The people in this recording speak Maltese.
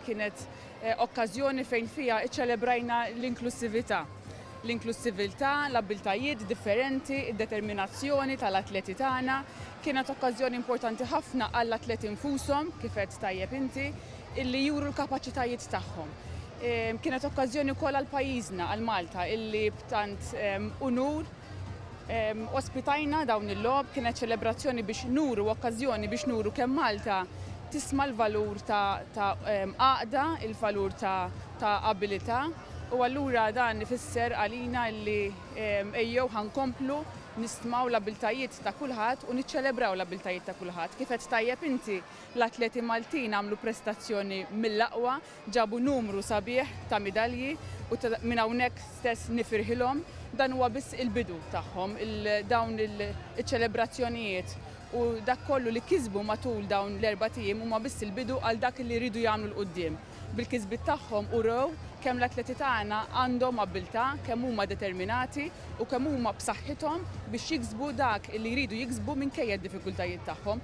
Kienet okkażjoni fejn fiha iċċelebrajna l-inklusività. L-inklusività, l-abbiltajiet differenti, id-determinazzjoni tal-atleti tagħna. Kienet okkażjoni importanti ħafna għall-atleti infushom, kif qed tajjeb inti, illi juru l-kapaċitajiet tagħhom. Kienet okkażjoni wkoll għal pajjiżna, għal Malta, illi b'tant unur ospitajna dawn il-logħob, kienet ċelebrazzjoni biex nuru, okkażjoni biex nuru kemm Malta tisma' l-valur ta' għaqda, il-valur ta' abilità. U allura dan ifisser għalina li ejjew ħankomplu nistmaw l-abiltajiet ta' kulħadd u niċċelebraw l-abiltajiet ta' kulħadd. Kif qed tajjeb inti l-atleti Maltin għamlu prestazzjoni mill-aqwa, ġabu numru sabiħ ta' midalji u minn hawnhekk stess nifirħilhom. Dan huwa biss il-bidu tagħhom, dawn il-ċelebrazzjonijiet u dak kollu li kisbu matul dawn l-4 tiem huma biss il-bidu għal dak li jridu jagħmlu l-qudiem. Bil-kisbiet tagħhom urew kemm l-atleti tagħna għandhom abilità, kemm huma determinati u kemm huma b'saħħithom biex jiksbu dak li jridu jiksbu minkejja d-diffikultajiet tagħhom.